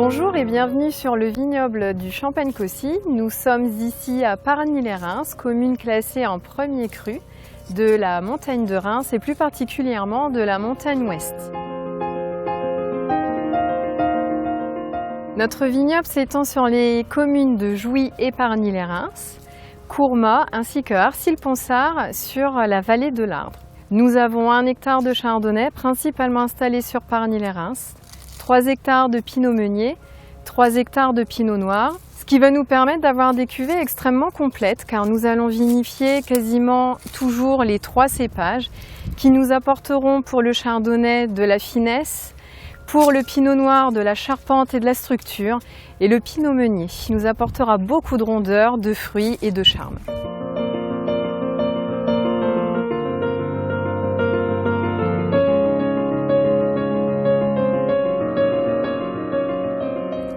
Bonjour et bienvenue sur le vignoble du Champagne-Caussy. Nous sommes ici à Pargny-les-Reims, commune classée en premier cru de la montagne de Reims et plus particulièrement de la montagne ouest. Notre vignoble s'étend sur les communes de Jouy et Pargny-les-Reims, Courmat ainsi que Arcil-Ponsard sur la vallée de l'Ardre. Nous avons 1 hectare de chardonnay principalement installé sur Pargny-les-Reims, 3 hectares de pinot meunier, 3 hectares de pinot noir, ce qui va nous permettre d'avoir des cuvées extrêmement complètes car nous allons vinifier quasiment toujours les 3 cépages qui nous apporteront pour le chardonnay de la finesse, pour le pinot noir de la charpente et de la structure et le pinot meunier qui nous apportera beaucoup de rondeur, de fruits et de charme.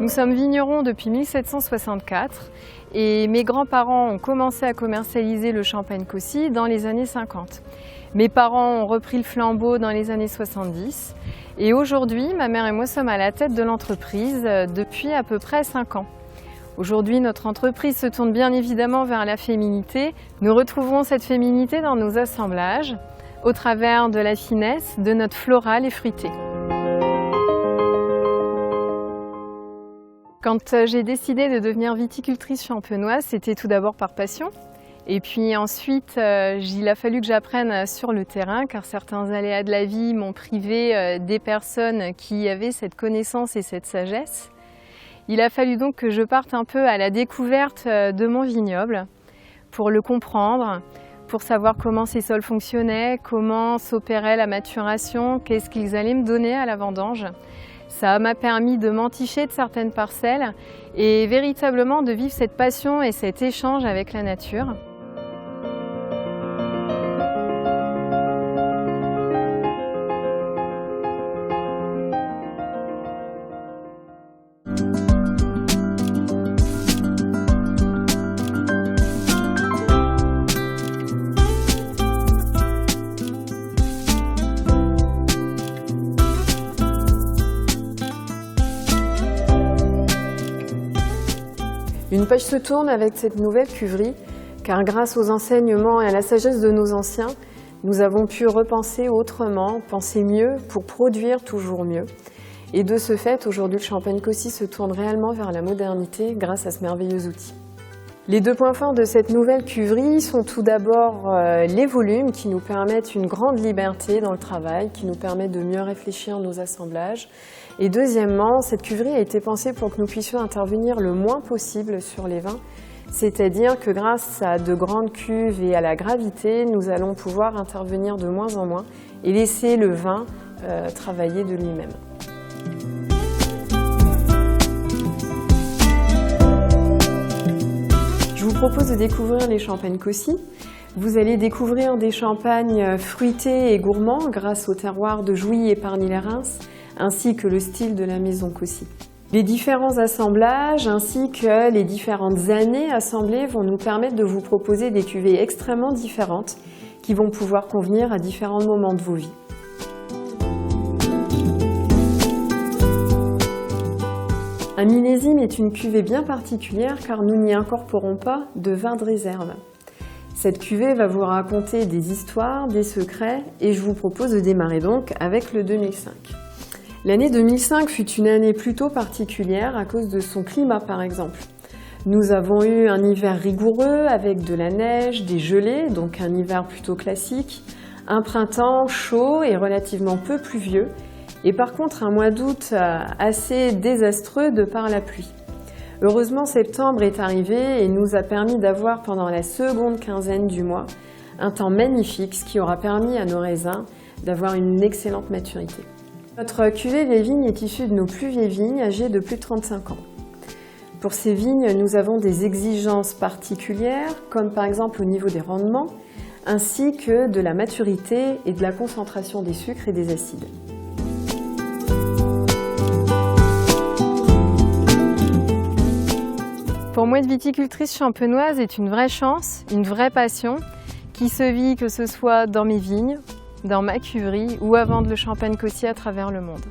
Nous sommes vignerons depuis 1764 et mes grands-parents ont commencé à commercialiser le Champagne-Caussy dans les années 50. Mes parents ont repris le flambeau dans les années 70 et aujourd'hui, ma mère et moi sommes à la tête de l'entreprise depuis à peu près 5 ans. Aujourd'hui, notre entreprise se tourne bien évidemment vers la féminité. Nous retrouvons cette féminité dans nos assemblages au travers de la finesse de notre floral et fruité. Quand j'ai décidé de devenir viticultrice champenoise, c'était tout d'abord par passion. Et puis ensuite, il a fallu que j'apprenne sur le terrain, car certains aléas de la vie m'ont privé des personnes qui avaient cette connaissance et cette sagesse. Il a fallu donc que je parte un peu à la découverte de mon vignoble pour le comprendre, pour savoir comment ces sols fonctionnaient, comment s'opérait la maturation, qu'est-ce qu'ils allaient me donner à la vendange. Ça m'a permis de m'enticher de certaines parcelles et véritablement de vivre cette passion et cet échange avec la nature. Une page se tourne avec cette nouvelle cuverie, car grâce aux enseignements et à la sagesse de nos anciens, nous avons pu repenser autrement, penser mieux pour produire toujours mieux. Et de ce fait, aujourd'hui, le Champagne-Caussy se tourne réellement vers la modernité grâce à ce merveilleux outil. Les 2 points forts de cette nouvelle cuverie sont tout d'abord les volumes qui nous permettent une grande liberté dans le travail, qui nous permettent de mieux réfléchir nos assemblages. Et deuxièmement, cette cuverie a été pensée pour que nous puissions intervenir le moins possible sur les vins, c'est-à-dire que grâce à de grandes cuves et à la gravité, nous allons pouvoir intervenir de moins en moins et laisser le vin travailler de lui-même. Je vous propose de découvrir les Champagnes-Caussy. Vous allez découvrir des champagnes fruités et gourmands grâce au terroir de Jouy et Pargny-les-Reims, ainsi que le style de la maison Caussy. Les différents assemblages ainsi que les différentes années assemblées vont nous permettre de vous proposer des cuvées extrêmement différentes qui vont pouvoir convenir à différents moments de vos vies. Un millésime est une cuvée bien particulière car nous n'y incorporons pas de vin de réserve. Cette cuvée va vous raconter des histoires, des secrets et je vous propose de démarrer donc avec le 2005. L'année 2005 fut une année plutôt particulière à cause de son climat par exemple. Nous avons eu un hiver rigoureux avec de la neige, des gelées, donc un hiver plutôt classique, un printemps chaud et relativement peu pluvieux, et par contre un mois d'août assez désastreux de par la pluie. Heureusement, septembre est arrivé et nous a permis d'avoir pendant la seconde quinzaine du mois un temps magnifique, ce qui aura permis à nos raisins d'avoir une excellente maturité. Notre cuvée des vignes est issue de nos plus vieilles vignes âgées de plus de 35 ans. Pour ces vignes, nous avons des exigences particulières, comme par exemple au niveau des rendements, ainsi que de la maturité et de la concentration des sucres et des acides. Pour moi, être viticultrice champenoise est une vraie chance, une vraie passion qui se vit que ce soit dans mes vignes, dans ma cuverie ou à vendre le Champagne-Caussy à travers le monde.